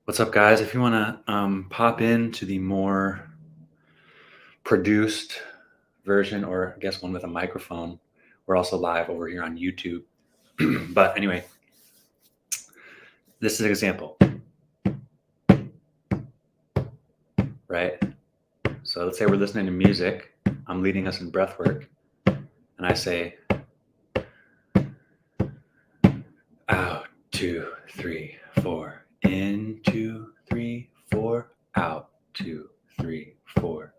What's up, guys? If you want to pop into the more produced version, or I guess one with a microphone, we're also live over here on YouTube. But anyway, this is an example, right? So let's say we're listening to music. I'm leading us in breath work, and I say, out, 2, 3, 4. In, 2, 3, 4. Out, 2, 3, 4.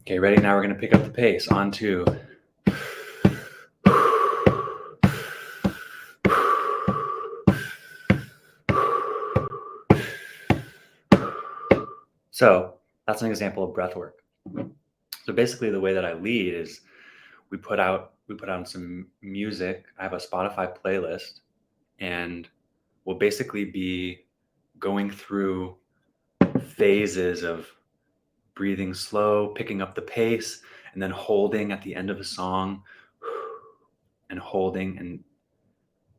Okay, ready? Now we're going to pick up the pace on 2. So that's an example of breath work. So basically the way that I lead is we put on some music. I have a Spotify playlist, and we'll basically be going through phases of breathing slow, picking up the pace, and then holding at the end of the song and holding. And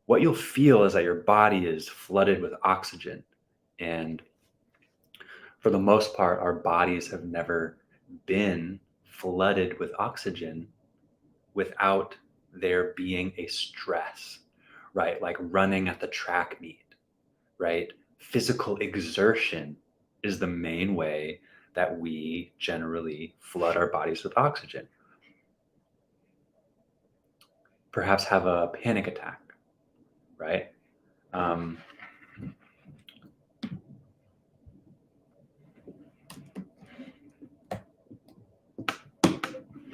what you'll feel is that your body is flooded with oxygen. And for the most part, our bodies have never been flooded with oxygen without there being a stress, right? Like running at the track meet, right? Physical exertion is the main way that we generally flood our bodies with oxygen. Perhaps have a panic attack, right?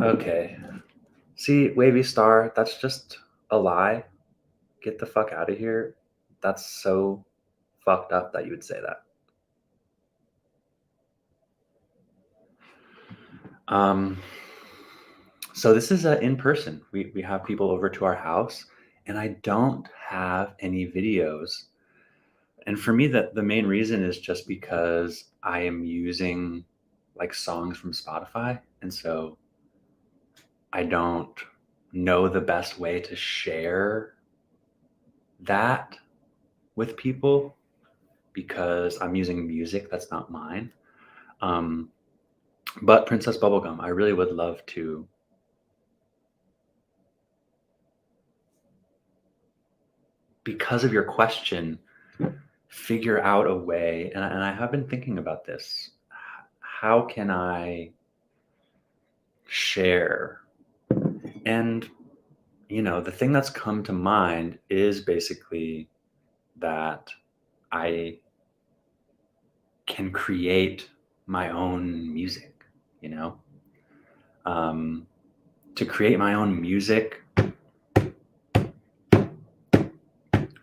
Okay. See, wavy star, that's just a lie. Get the fuck out of here. That's so fucked up that you would say that. So this is in person. We have people over to our house, and I don't have any videos. And for me, the main reason is just because I am using like songs from Spotify, and so I don't know the best way to share that with people because I'm using music that's not mine. But Princess Bubblegum, I really would love to. Because of your question, figure out a way, and I have been thinking about this. How can I share? And, the thing that's come to mind is basically that I can create my own music, you know? To create my own music,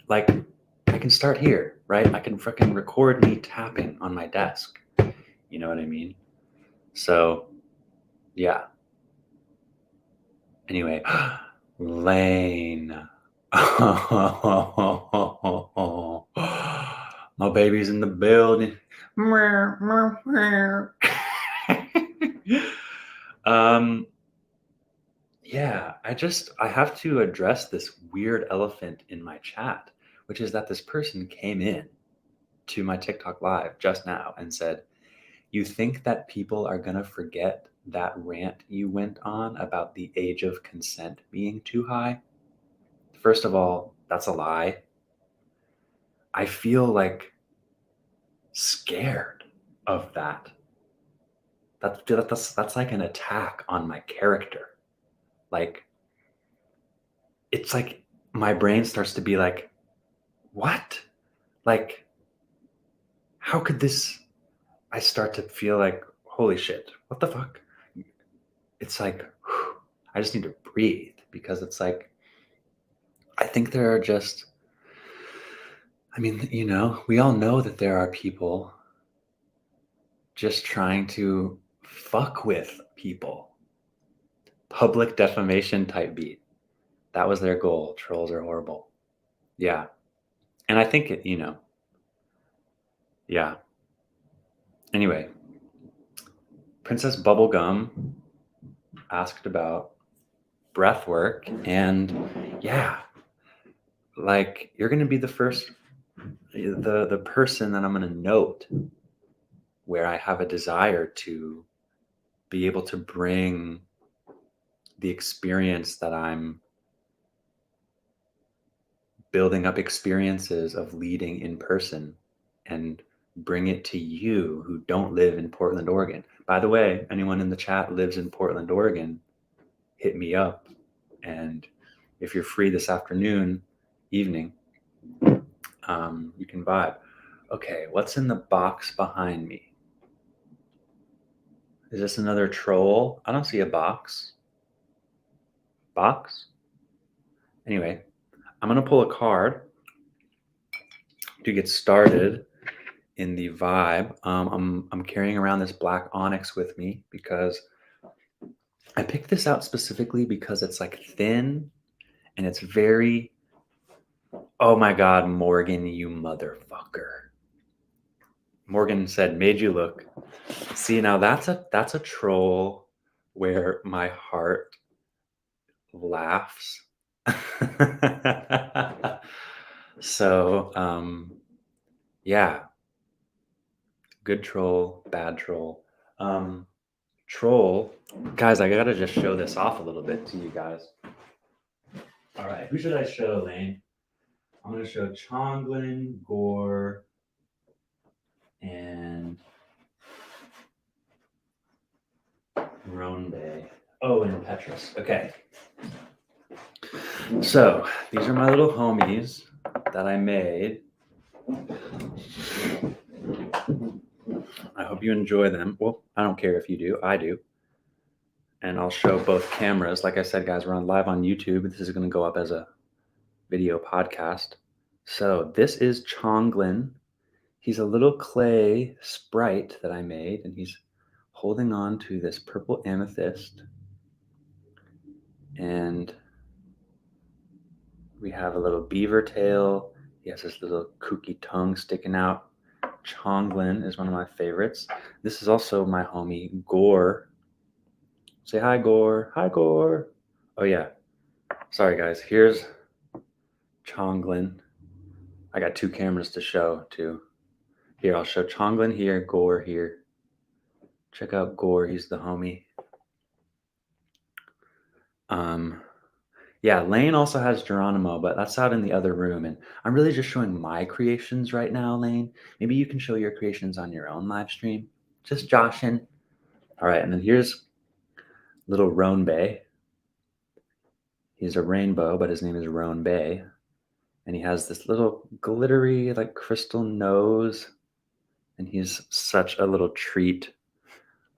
like I can start here, right? I can freaking record me tapping on my desk. You know what I mean? So, yeah. Anyway, Lane. My baby's in the building. um, yeah, I have to address this weird elephant in my chat, which is that this person came in to my TikTok live just now and said, "You think that people are going to forget that rant you went on about the age of consent being too high?" First of all, that's a lie. I feel like scared of that. That's like an attack on my character. Like, it's like my brain starts to be like, what? Like, how could this? I start to feel like, holy shit, what the fuck? It's like, I just need to breathe because it's like, I think there are just, we all know that there are people just trying to fuck with people. Public defamation type beat. That was their goal. Trolls are horrible. Yeah. And I think Yeah. Anyway, Princess Bubblegum asked about breath work, and yeah, like you're gonna be the first, the person that I'm gonna note where I have a desire to be able to bring the experience that I'm building up experiences of leading in person and bring it to you who don't live in Portland, Oregon. By the way, anyone in the chat lives in Portland, Oregon, hit me up. And if you're free this afternoon, evening, you can vibe. Okay, what's in the box behind me? Is this another troll? I don't see a box. Box? Anyway, I'm going to pull a card to get started in the vibe. I'm carrying around this black onyx with me because I picked this out specifically because it's like thin and it's very, oh my God, Morgan, you motherfucker. Morgan said, made you look. See, now that's a troll where my heart laughs. So, yeah, good troll, bad troll. Troll, guys, I gotta just show this off a little bit to you guys. All right, who should I show, Lane? I'm gonna show Chonglin, Gore, and Ronde. Oh, and Petrus. Okay. So these are my little homies that I made. I hope you enjoy them. Well, I don't care if you do. I do. And I'll show both cameras. Like I said, guys, we're on live on YouTube. This is going to go up as a video podcast. So this is Chonglin. He's a little clay sprite that I made, and he's holding on to this purple amethyst. And we have a little beaver tail. He has this little kooky tongue sticking out. Chonglin is one of my favorites. This is also my homie, Gore. Say hi, Gore. Hi, Gore. Oh, yeah. Sorry, guys. Here's Chonglin. I got two cameras to show, too. Here, I'll show Chonglin here, Gore here. Check out Gore. He's the homie. Yeah, Lane also has Geronimo, but that's out in the other room. And I'm really just showing my creations right now, Lane. Maybe you can show your creations on your own live stream. Just joshing. All right, and then here's little Roan Bay. He's a rainbow, but his name is Roan Bay. And he has this little glittery, like crystal nose. And he's such a little treat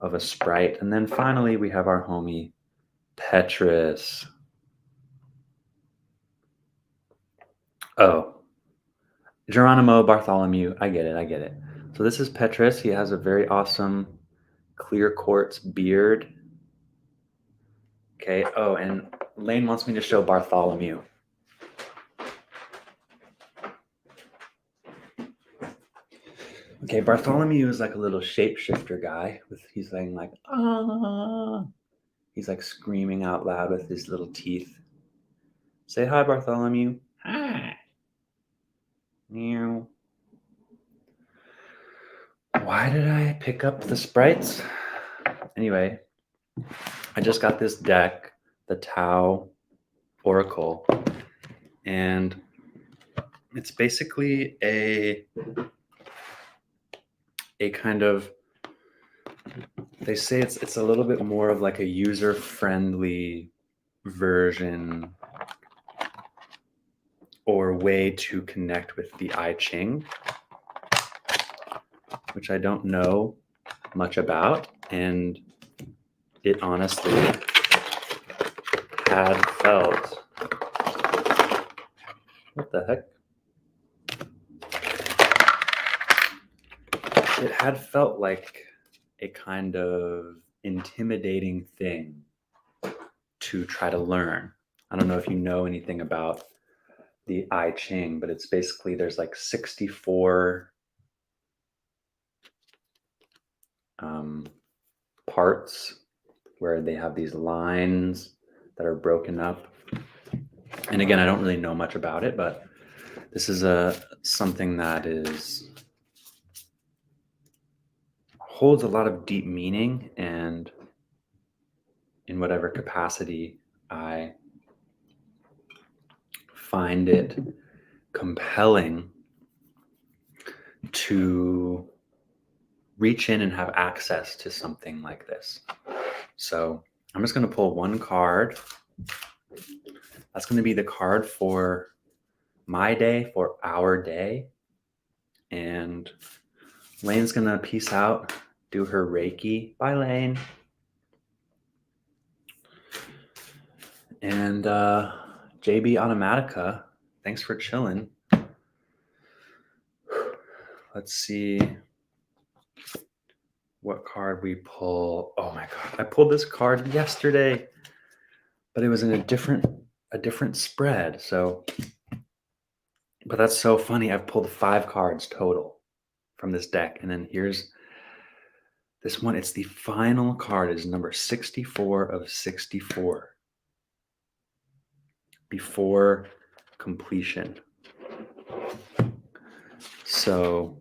of a sprite. And then finally, we have our homie, Petrus. Oh, Geronimo, Bartholomew. I get it. So this is Petrus. He has a very awesome clear quartz beard. Okay. Oh, and Lane wants me to show Bartholomew. Okay, Bartholomew is like a little shapeshifter guy. He's saying like, ah. He's like screaming out loud with his little teeth. Say hi, Bartholomew. Hi. Meow. Why did I pick up the sprites? Anyway, I just got this deck, the Tau Oracle, and it's basically a kind of, they say it's a little bit more of like a user-friendly version or way to connect with the I Ching, which I don't know much about, and it honestly had felt, what the heck? It had felt like a kind of intimidating thing to try to learn. I don't know if you know anything about the I Ching, but it's basically there's like 64 um, parts where they have these lines that are broken up. And again, I don't really know much about it, but this is something that is holds a lot of deep meaning, and in whatever capacity I find it compelling to reach in and have access to something like this. So I'm just going to pull one card. That's going to be the card for my day, for our day. And Lane's going to peace out, do her Reiki. Bye, Lane. And JB Automatica, thanks for chilling. Let's see what card we pull. Oh my God, I pulled this card yesterday, but it was in a different spread. So, but that's so funny. I've pulled 5 cards total from this deck, and then here's this one. It's the final card. Is number 64 of 64. Before completion. So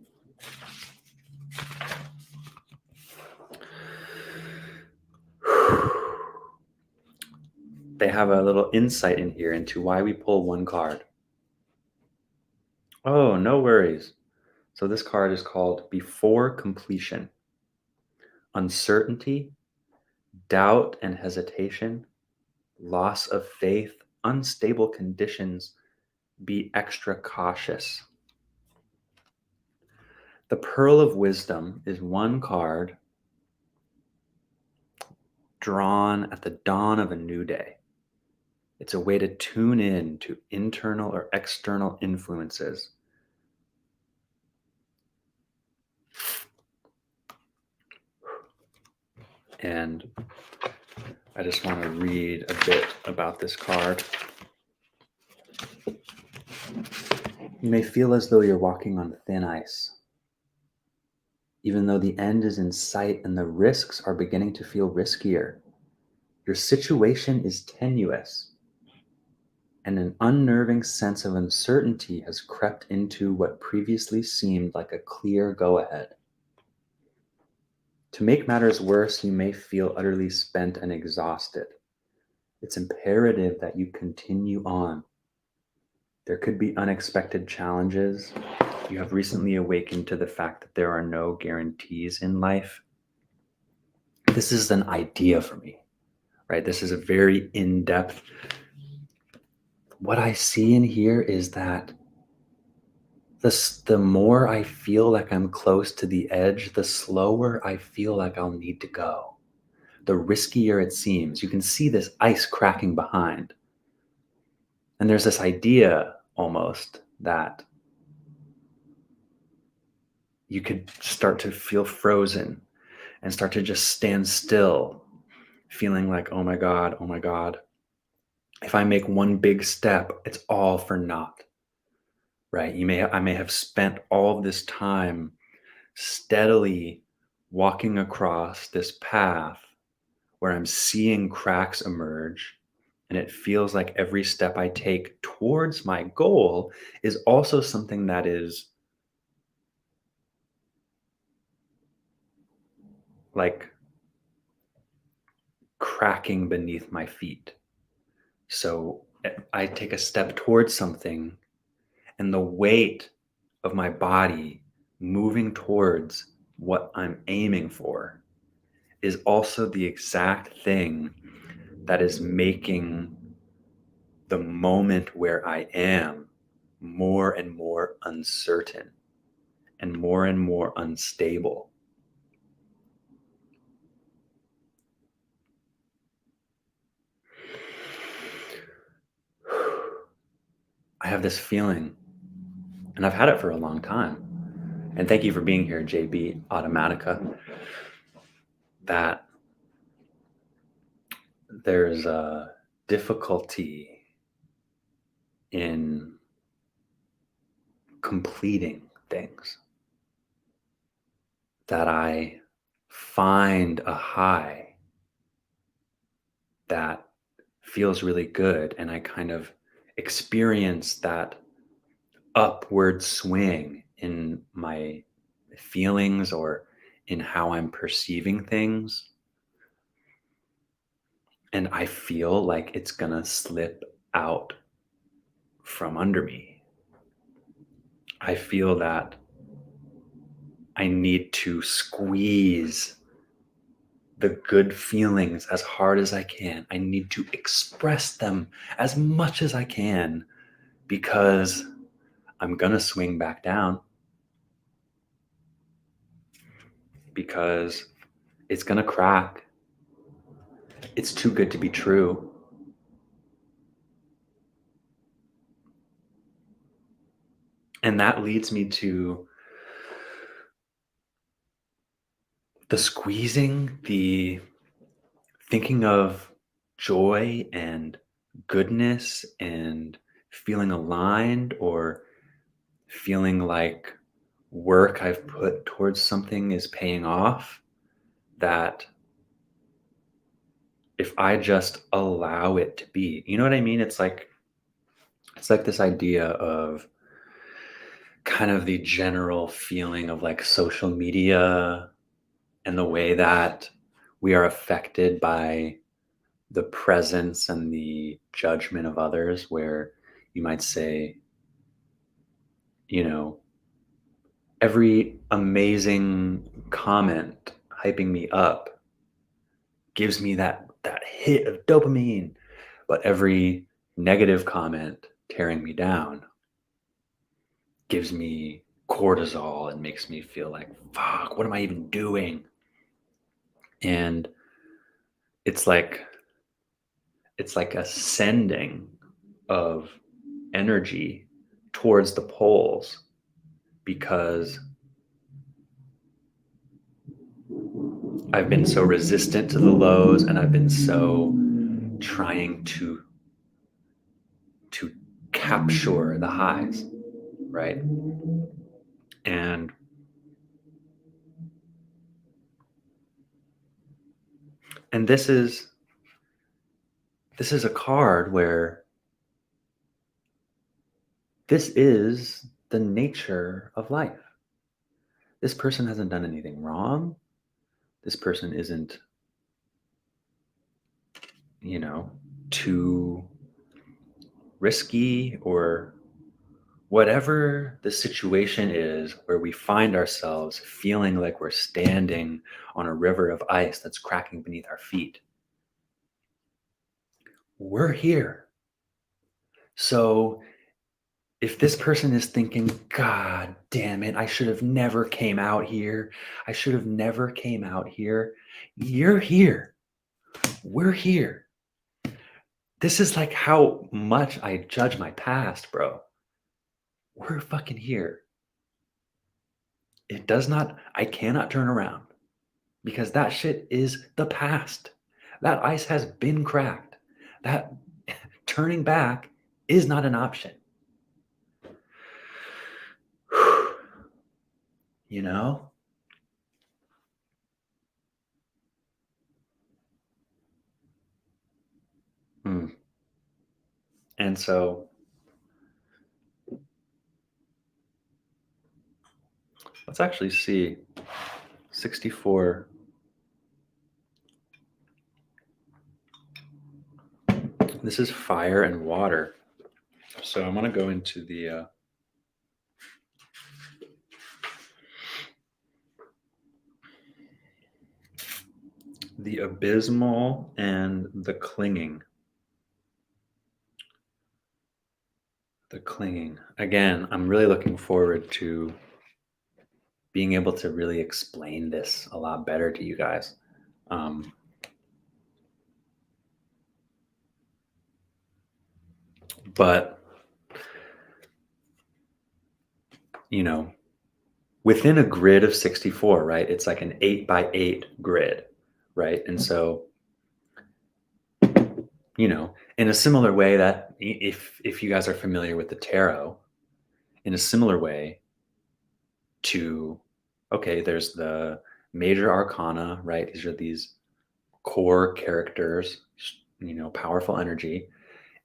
they have a little insight in here into why we pull one card. Oh, no worries. So this card is called Before Completion. Uncertainty, doubt and hesitation, loss of faith, unstable conditions. Be extra cautious. The Pearl of Wisdom is one card drawn at the dawn of a new day. It's a way to tune in to internal or external influences. And I just want to read a bit about this card. You may feel as though you're walking on thin ice, even though the end is in sight and the risks are beginning to feel riskier. Your situation is tenuous, and an unnerving sense of uncertainty has crept into what previously seemed like a clear go-ahead. To make matters worse, you may feel utterly spent and exhausted. It's imperative that you continue on. There could be unexpected challenges. You have recently awakened to the fact that there are no guarantees in life. This is an idea for me, right? This is a very in-depth. What I see in here is that the more I feel like I'm close to the edge, the slower I feel like I'll need to go. The riskier it seems. You can see this ice cracking behind. And there's this idea almost that you could start to feel frozen and start to just stand still, feeling like, oh my God, if I make one big step, it's all for naught, right? I may have spent all of this time steadily walking across this path where I'm seeing cracks emerge, and it feels like every step I take towards my goal is also something that is like cracking beneath my feet. So I take a step towards something, and the weight of my body moving towards what I'm aiming for is also the exact thing that is making the moment where I am more and more uncertain and more unstable. I have this feeling, and I've had it for a long time. And thank you for being here, JB Automatica, that there's a difficulty in completing things, that I find a high that feels really good, and I kind of experience that upward swing in my feelings or in how I'm perceiving things, and I feel like it's gonna slip out from under me. I feel that I need to squeeze the good feelings as hard as I can. I need to express them as much as I can because I'm gonna swing back down, because it's gonna crack. It's too good to be true. And that leads me to the squeezing, the thinking of joy and goodness and feeling aligned or feeling like work I've put towards something is paying off. That if I just allow it to be, you know what I mean? It's like this idea of kind of the general feeling of like social media and the way that we are affected by the presence and the judgment of others, where you might say, you know, every amazing comment hyping me up gives me that hit of dopamine, but every negative comment tearing me down gives me cortisol and makes me feel like, fuck, what am I even doing? And it's like it's like a sending of energy towards the poles, because I've been so resistant to the lows and I've been so trying to capture the highs, right? And and this is a card where this is the nature of life. This person hasn't done anything wrong. This person isn't, you know, too risky, or whatever the situation is where we find ourselves feeling like we're standing on a river of ice that's cracking beneath our feet. We're here. So if this person is thinking, God damn it, I should have never came out here. I should have never came out here. You're here. We're here. This is like how much I judge my past, bro. We're fucking here. I cannot turn around, because that shit is the past. That ice has been cracked. That turning back is not an option. You know? Mm. And so let's actually see 64. This is fire and water. So I'm going to go into the abysmal and the clinging. The clinging. Again, I'm really looking forward to being able to really explain this a lot better to you guys. Um, but, you know, within a grid of 64, right? It's like an 8 by 8 grid, right? And so, in a similar way that if you guys are familiar with the tarot, in a similar way to, okay, there's the major arcana, right? These are these core characters, powerful energy.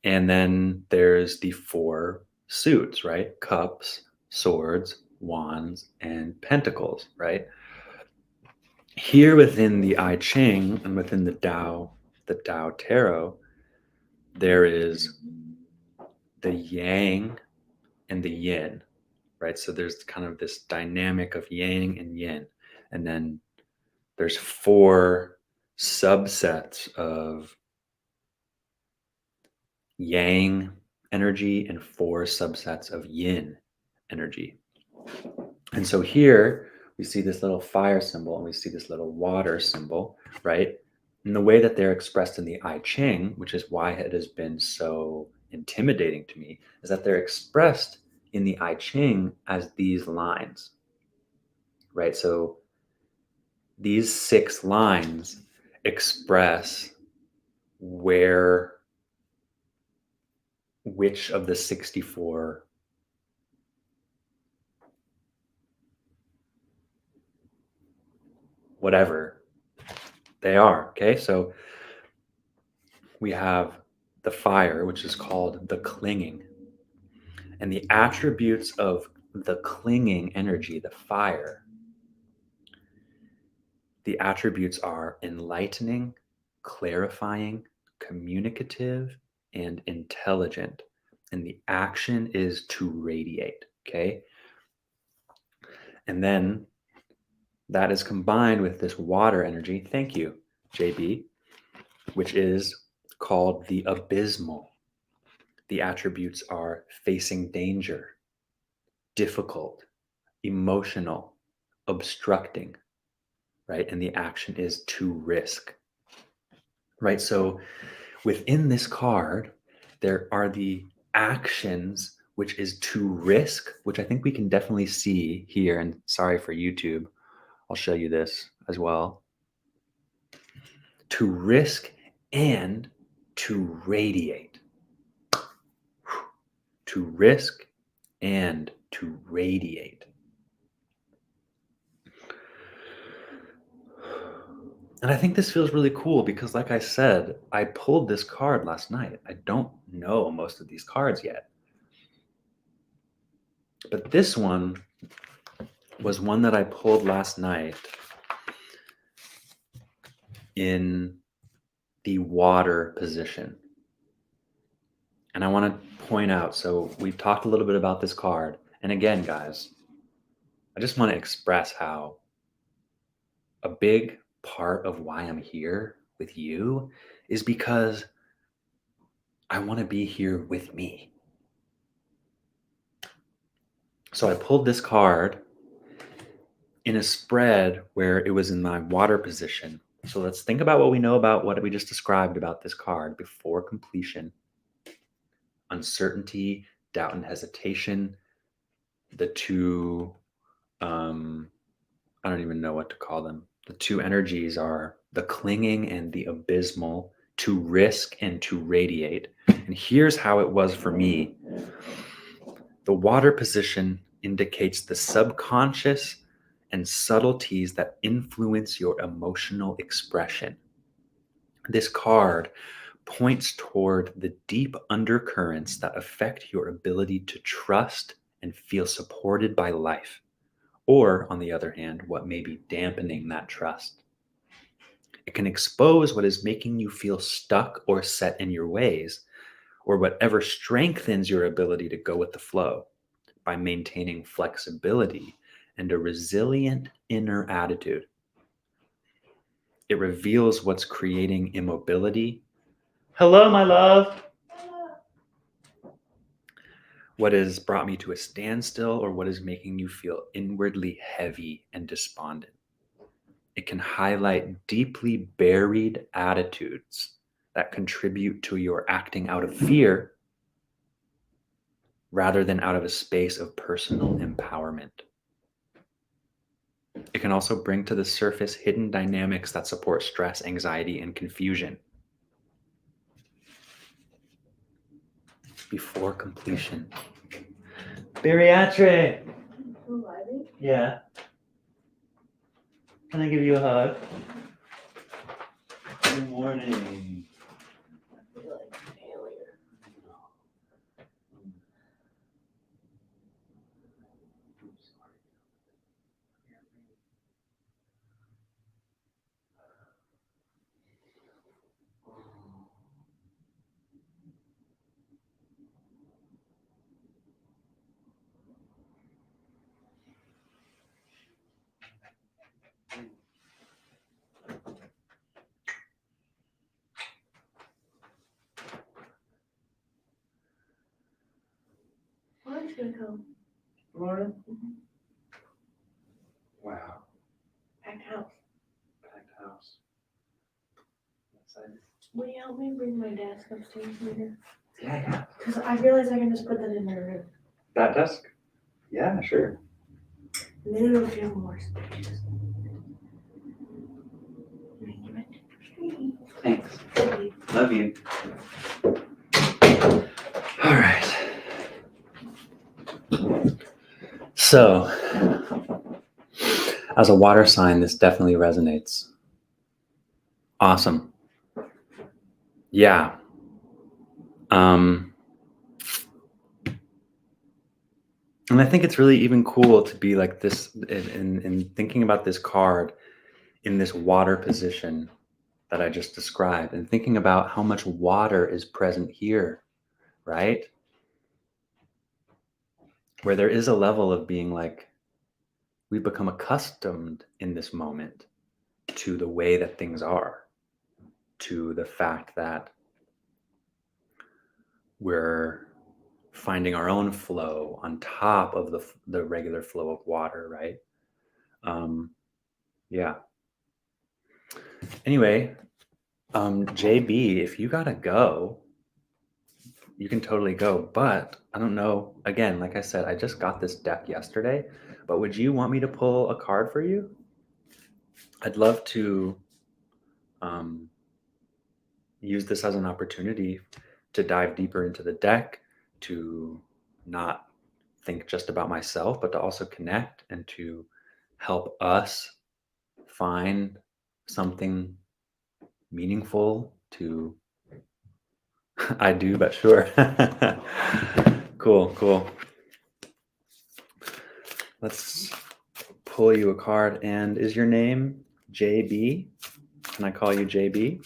And then there's the 4 suits, right? Cups, swords, wands, and pentacles, right? Here within the I Ching and within the Tao Tarot, there is the yang and the yin, right? So there's kind of this dynamic of yang and yin. And then there's 4 subsets of yang energy and 4 subsets of yin energy. And so here we see this little fire symbol and we see this little water symbol, right? And the way that they're expressed in the I Ching, which is why it has been so intimidating to me, is that they're expressed in the I Ching as these lines, right? So these 6 lines express which of the 64 whatever they are. Okay, so we have the fire, which is called the clinging, and the attributes of the clinging energy, the fire, the attributes are enlightening, clarifying, communicative, and intelligent. And the action is to radiate. Okay, and then that is combined with this water energy. Thank you, JB, which is called the abysmal. The attributes are facing danger, difficult, emotional, obstructing, right? And the action is to risk, right? So within this card, there are the actions, which is to risk, which I think we can definitely see here. And sorry for YouTube, I'll show you this as well. To risk and to radiate. To risk and to radiate. And I think this feels really cool because, like I said, I pulled this card last night. I don't know most of these cards yet. But this one was one that I pulled last night in the water position. And I want to point out, so we've talked a little bit about this card. And again, guys, I just want to express how a big part of why I'm here with you is because I want to be here with me. So I pulled this card in a spread where it was in my water position. So let's think about what we know about what we just described about this card before completion. Uncertainty, doubt, and hesitation. The 2, I don't even know what to call them. The 2 energies are the clinging and the abysmal, to risk and to radiate. And here's how it was for me. The water position indicates the subconscious and subtleties that influence your emotional expression. This card points toward the deep undercurrents that affect your ability to trust and feel supported by life, or, on the other hand, what may be dampening that trust. It can expose what is making you feel stuck or set in your ways, or whatever strengthens your ability to go with the flow by maintaining flexibility and a resilient inner attitude. It reveals what's creating immobility. Hello, my love. What has brought me to a standstill, or what is making you feel inwardly heavy and despondent. It can highlight deeply buried attitudes that contribute to your acting out of fear rather than out of a space of personal empowerment. It can also bring to the surface hidden dynamics that support stress, anxiety, and confusion. Before completion. Bariatric! Yeah. Can I give you a hug? Good morning. I feel like a failure. Why aren't you gonna come? Morning. Mhm. Wow. Packed house. Packed house. Excited. Will you help me bring my desk upstairs later? Yeah. Because I realize I can just put that in my room. That desk? Yeah, sure. And then it'll feel more spacious. Thanks. Okay. Love you. All right. So, as a water sign, this definitely resonates. Awesome. Yeah. And I think it's really even cool to be like this in thinking about this card in this water position that I just described and thinking about how much water is present here, right? Where there is a level of being like, we become accustomed in this moment to the way that things are, to the fact that we're finding our own flow on top of the regular flow of water, right? Yeah. Anyway, JB, if you gotta go, you can totally go. But I don't know. Again, like I said, I just got this deck yesterday. But would you want me to pull a card for you? I'd love to um, use this as an opportunity to dive deeper into the deck, to not think just about myself, but to also connect and to help us find something meaningful to. I do, but sure. Cool. Let's pull you a card. And is your name JB? Can I call you JB?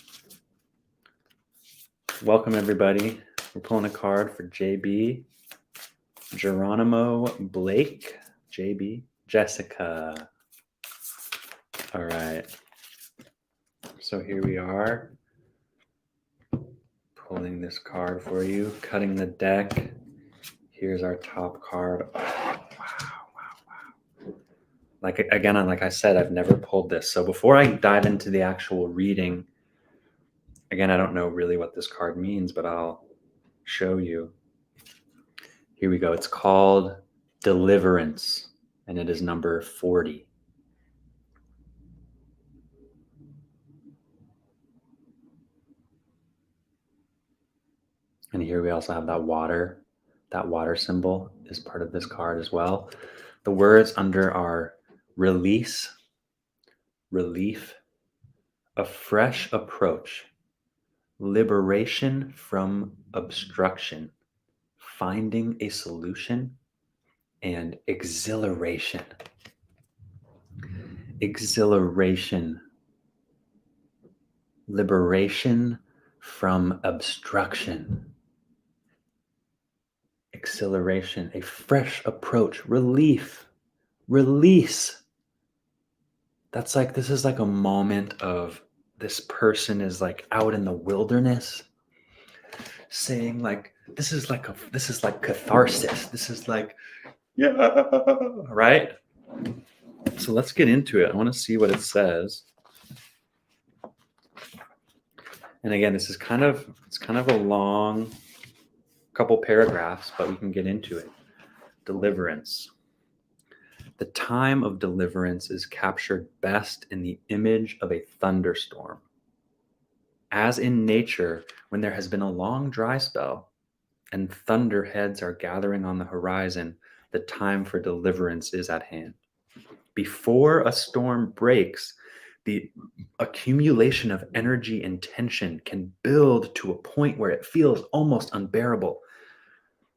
Welcome, everybody. We're pulling a card for JB. Geronimo Blake. JB. Jessica. All right. So here we are. Pulling this card for you. Cutting the deck. Here's our top card. Oh, wow. Like I said, I've never pulled this. So before I dive into the actual reading, again, I don't know really what this card means, but I'll show you. Here we go. It's called Deliverance, and it is number 40. And here we also have that water. That water symbol is part of this card as well. The words under are release, relief, a fresh approach, liberation from obstruction, finding a solution, and exhilaration. Exhilaration, liberation from obstruction, exhilaration, a fresh approach, relief, release. That's like, this is like a moment of this person is like out in the wilderness saying like, this is like catharsis. This is like, yeah, right? So let's get into it. I want to see what it says. And again, it's kind of a long couple paragraphs, but we can get into it. Deliverance. The time of deliverance is captured best in the image of a thunderstorm. As in nature, when there has been a long dry spell and thunderheads are gathering on the horizon, the time for deliverance is at hand. Before a storm breaks, the accumulation of energy and tension can build to a point where it feels almost unbearable.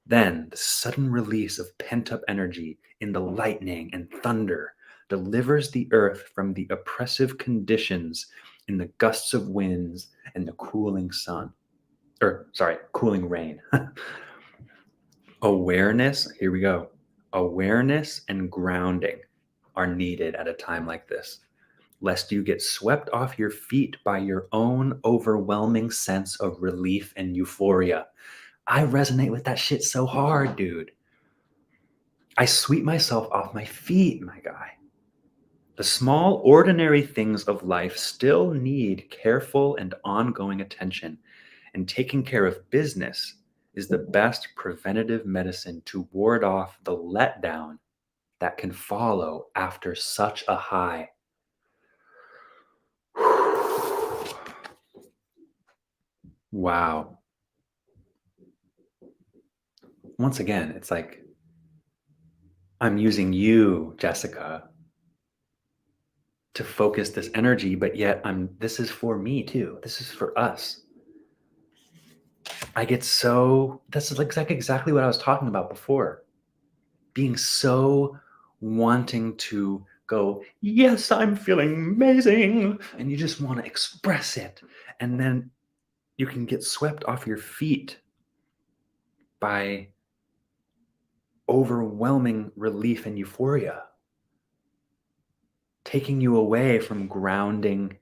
Then the sudden release of pent up energy in the lightning and thunder delivers the earth from the oppressive conditions in the gusts of winds and the cooling sun. Or, sorry, cooling rain. Awareness, here we go. Awareness and grounding are needed at a time like this, lest you get swept off your feet by your own overwhelming sense of relief and euphoria. I resonate with that shit so hard, dude. I sweep myself off my feet, my guy. The small, ordinary things of life still need careful and ongoing attention, and taking care of business is the best preventative medicine to ward off the letdown that can follow after such a high. Wow. Once again, it's like I'm using you, Jessica, to focus this energy, but yet this is for me too. This is for us. This is exactly what I was talking about before. Being so wanting to go, yes, I'm feeling amazing. And you just want to express it. And then you can get swept off your feet by overwhelming relief and euphoria, taking you away from grounding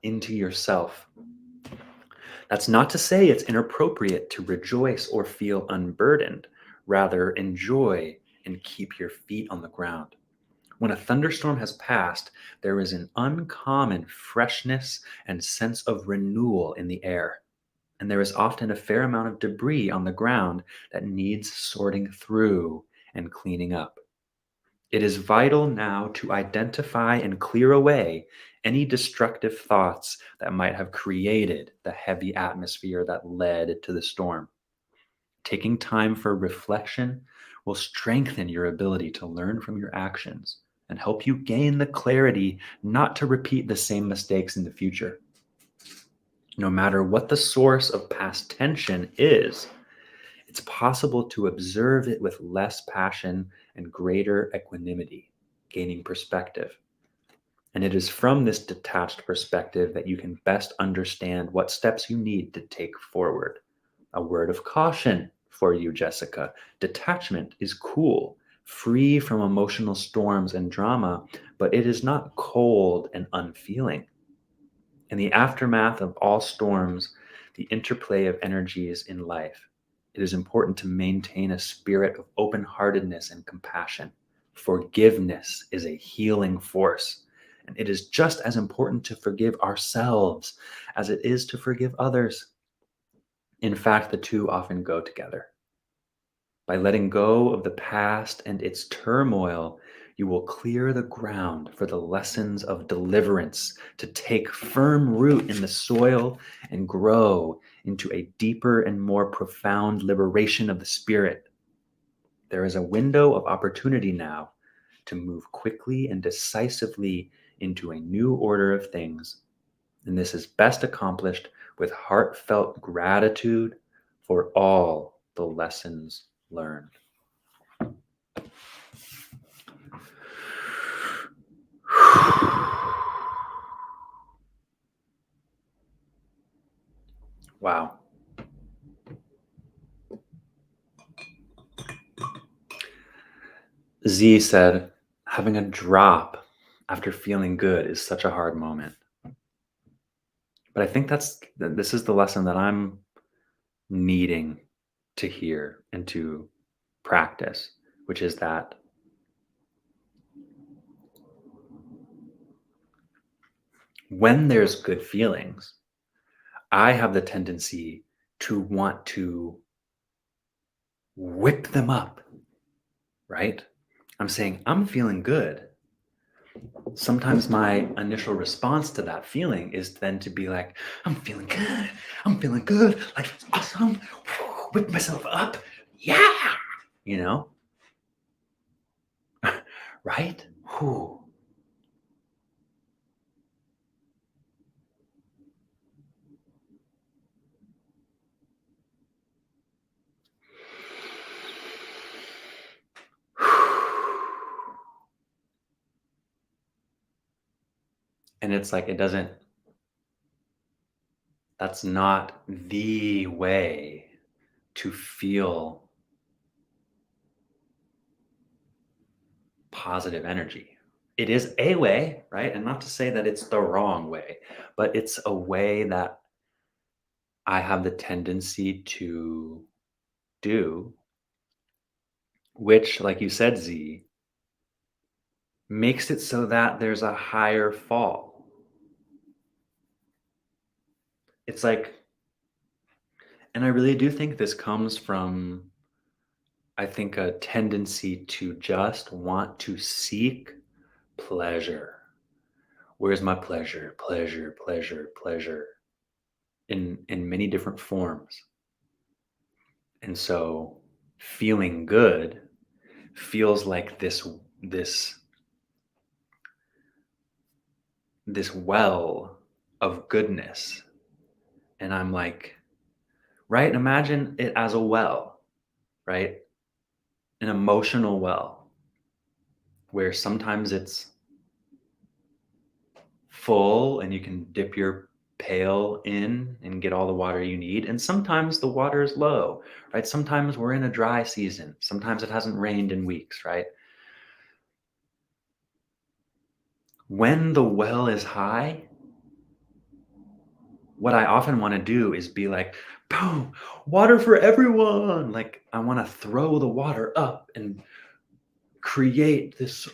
into yourself. That's not to say it's inappropriate to rejoice or feel unburdened. Rather, enjoy and keep your feet on the ground. When a thunderstorm has passed, there is an uncommon freshness and sense of renewal in the air. And there is often a fair amount of debris on the ground that needs sorting through and cleaning up. It is vital now to identify and clear away any destructive thoughts that might have created the heavy atmosphere that led to the storm. Taking time for reflection will strengthen your ability to learn from your actions and help you gain the clarity not to repeat the same mistakes in the future. No matter what the source of past tension is, it's possible to observe it with less passion and greater equanimity, gaining perspective. And it is from this detached perspective that you can best understand what steps you need to take forward. A word of caution for you, Jessica. Detachment is cool, free from emotional storms and drama, but it is not cold and unfeeling. In the aftermath of all storms, the interplay of energies in life, it is important to maintain a spirit of open heartedness and compassion. Forgiveness is a healing force, and it is just as important to forgive ourselves as it is to forgive others. In fact, the two often go together. By letting go of the past and its turmoil, you will clear the ground for the lessons of deliverance to take firm root in the soil and grow into a deeper and more profound liberation of the spirit. There is a window of opportunity now to move quickly and decisively into a new order of things, and this is best accomplished with heartfelt gratitude for all the lessons learned. Wow. Z said, having a drop after feeling good is such a hard moment. But I think this is the lesson that I'm needing to hear and to practice, which is that when there's good feelings, I have the tendency to want to whip them up, right? I'm saying, I'm feeling good. Sometimes my initial response to that feeling is then to be like, I'm feeling good. I'm feeling good. Like, it's awesome. Whip myself up. Yeah. You know? Right? Whew. And it's like, that's not the way to feel positive energy. It is a way, right? And not to say that it's the wrong way, but it's a way that I have the tendency to do, which, like you said, Z, makes it so that there's a higher fall. It's like, and I really do think this comes from, I think, a tendency to just want to seek pleasure. Where's my pleasure? Pleasure, pleasure, pleasure in many different forms. And so feeling good feels like this this well of goodness. And I'm like, right? Imagine it as a well, right? An emotional well where sometimes it's full and you can dip your pail in and get all the water you need. And sometimes the water is low, right? Sometimes we're in a dry season. Sometimes it hasn't rained in weeks, right? When the well is high, what I often want to do is be like, boom, water for everyone. Like, I want to throw the water up and create this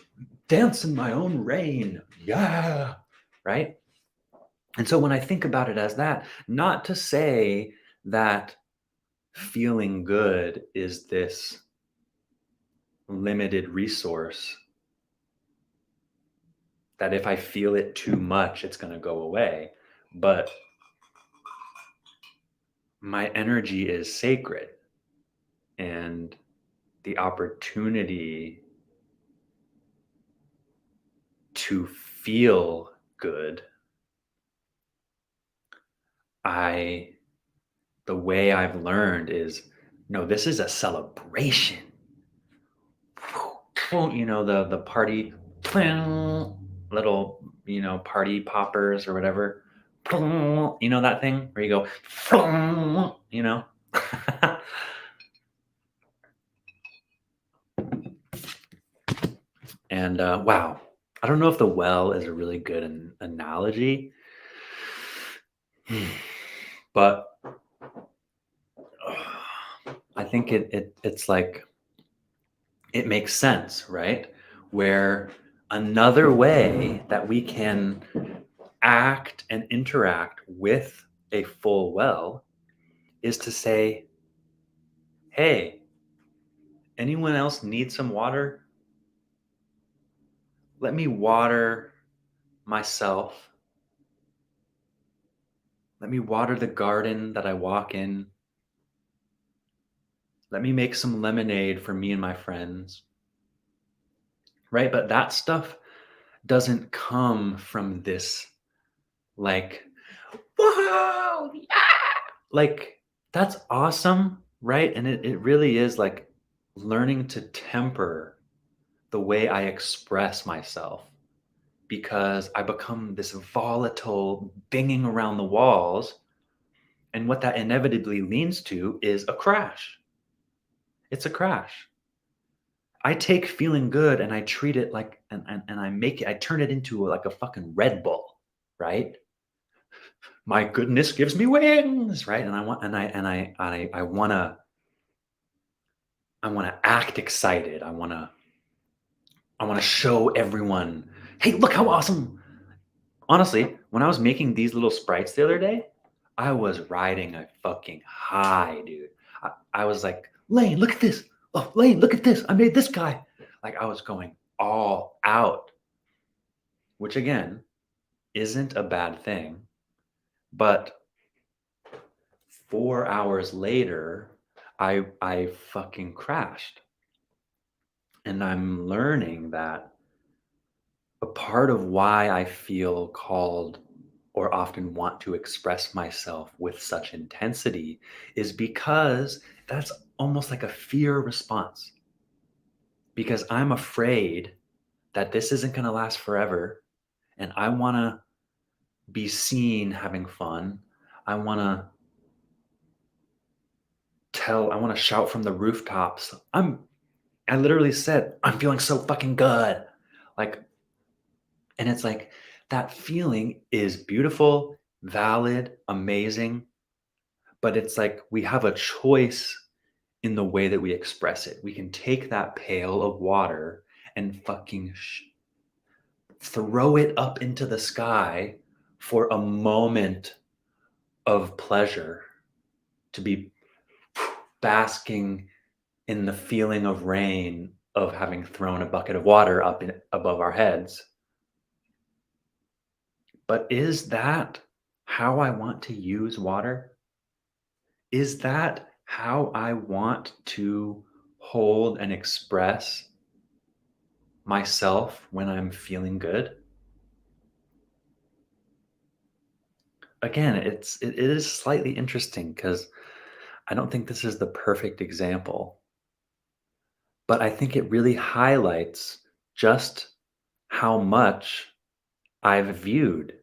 dance in my own rain. Yeah. Right. And so when I think about it as that, not to say that feeling good is this limited resource that if I feel it too much, it's going to go away. But my energy is sacred, and the opportunity to feel good, I the way I've learned is, no, this is a celebration. The party little, party poppers or whatever. You know that thing where you go, you know? And wow, I don't know if the well is a really good analogy, but I think it's like it makes sense, right? Where another way that we can act and interact with a full well is to say, hey, anyone else need some water? Let me water myself. Let me water the garden that I walk in. Let me make some lemonade for me and my friends. Right? But that stuff doesn't come from this, like, whoa, yeah! Like, that's awesome, right? And it really is like learning to temper the way I express myself, because I become this volatile binging around the walls. And what that inevitably leads to is a crash. It's a crash. I take feeling good and I treat it like, and I turn it into like a fucking Red Bull, right? My goodness gives me wings, right? And I want, I wanna act excited. I wanna show everyone, hey, look how awesome. Honestly, when I was making these little sprites the other day, I was riding a fucking high, dude. I was like, Lane, look at this. Oh, Lane, look at this. I made this guy. Like, I was going all out, which again isn't a bad thing. But 4 hours later, I fucking crashed. And I'm learning that a part of why I feel called or often want to express myself with such intensity is because that's almost like a fear response. Because I'm afraid that this isn't going to last forever. And I want to be seen having fun. I want to I want to shout from the rooftops. I literally said, I'm feeling so fucking good. Like, and it's like that feeling is beautiful, valid, amazing, but it's like we have a choice in the way that we express it. We can take that pail of water and fucking throw it up into the sky for a moment of pleasure, to be basking in the feeling of rain, of having thrown a bucket of water above our heads. But is that how I want to use water? Is that how I want to hold and express myself when I'm feeling good? Again, it is slightly interesting because I don't think this is the perfect example, but I think it really highlights just how much I've viewed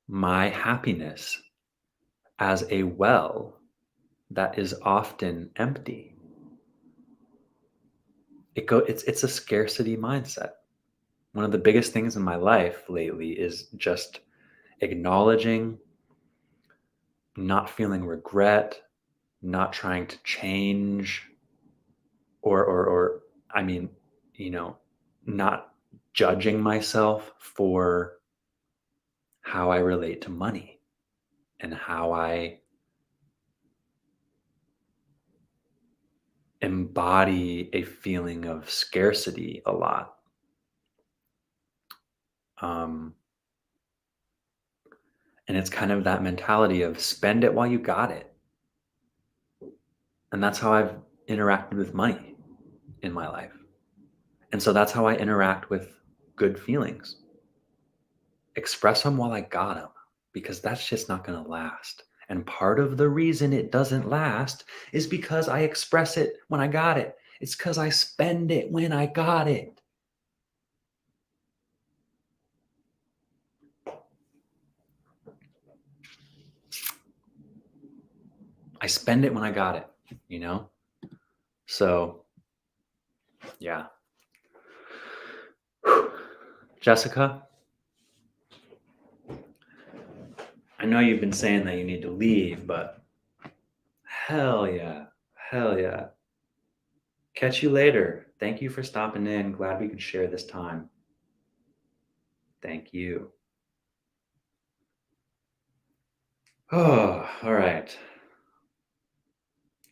my happiness as a well that is often empty. It's a scarcity mindset. One of the biggest things in my life lately is just acknowledging, not feeling regret, not trying to change, or I mean, you know, not judging myself for how I relate to money and how I embody a feeling of scarcity a lot. Um, and it's kind of that mentality of spend it while you got it. And that's how I've interacted with money in my life. And so that's how I interact with good feelings. Express them while I got them, because that's just not going to last. And part of the reason it doesn't last is because I express it when I got it. It's because I spend it when I got it. I spend it when I got it, you know? So, yeah. Jessica, I know you've been saying that you need to leave, but hell yeah. Hell yeah. Catch you later. Thank you for stopping in. Glad we could share this time. Thank you. Oh, all right.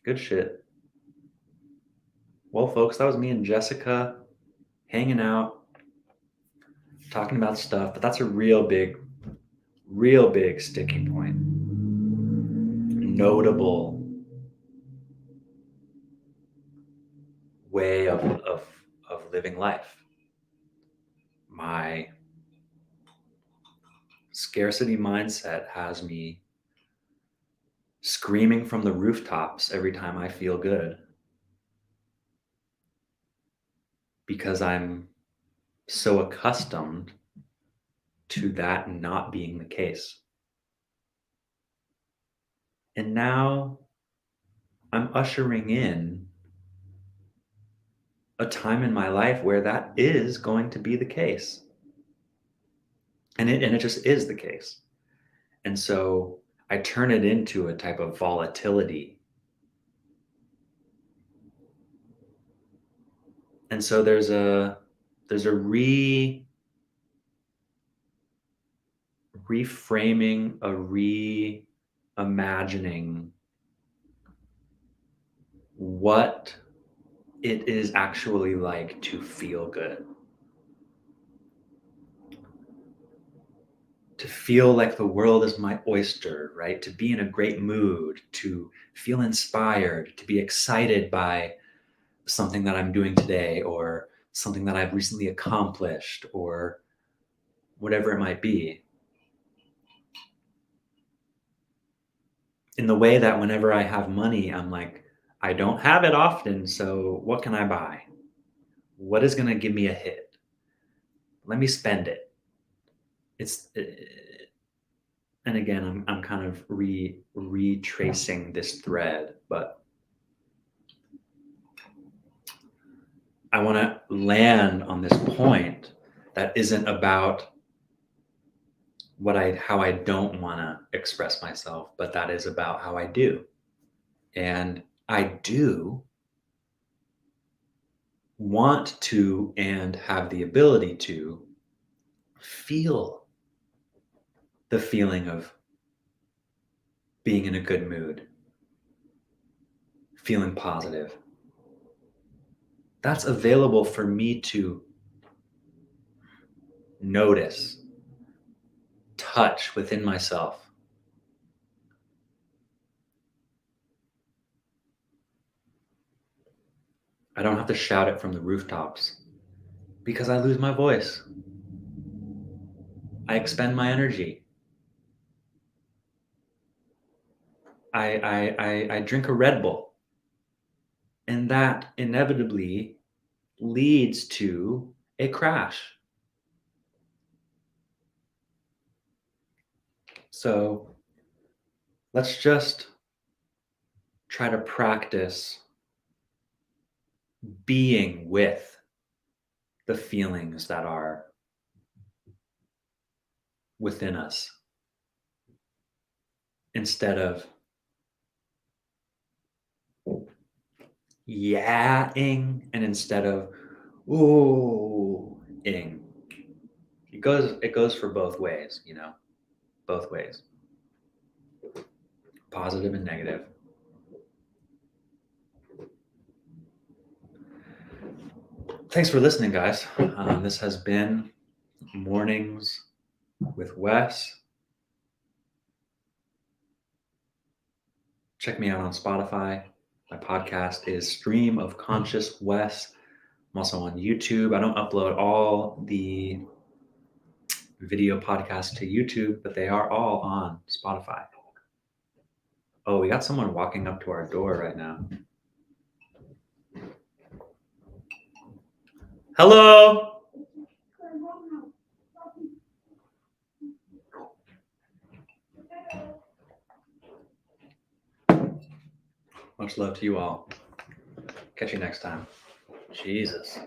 Good shit. Well, folks, that was me and Jessica hanging out, talking about stuff, but that's a real big sticking point. Notable way of living life. My scarcity mindset has me screaming from the rooftops every time I feel good because I'm so accustomed to that not being the case. And now I'm ushering in a time in my life where that is going to be the case. And it just is the case. And so I turn it into a type of volatility. And so there's a reframing, a reimagining what it is actually like to feel good. To feel like the world is my oyster, right? To be in a great mood, to feel inspired, to be excited by something that I'm doing today, or something that I've recently accomplished or whatever it might be. In the way that whenever I have money, I'm like, I don't have it often, so what can I buy? What is going to give me a hit? Let me spend it. And again, I'm kind of retracing this thread, but I want to land on this point that isn't about how I don't want to express myself, but that is about how I do. And I do want to and have the ability to feel the feeling of being in a good mood, feeling positive. That's available for me to notice, touch within myself. I don't have to shout it from the rooftops because I lose my voice. I expend my energy. I drink a Red Bull, and that inevitably leads to a crash. So let's just try to practice being with the feelings that are within us instead of yeah-ing and instead of ooh-ing. It goes for both ways, both ways, positive and negative. Thanks for listening, guys. This has been Mornings with Wes. Check me out on Spotify. My podcast is Stream of Conscious Wes. I'm also on YouTube. I don't upload all the video podcasts to YouTube, but they are all on Spotify. Oh, we got someone walking up to our door right now. Hello. Much love to you all. Catch you next time. Jesus.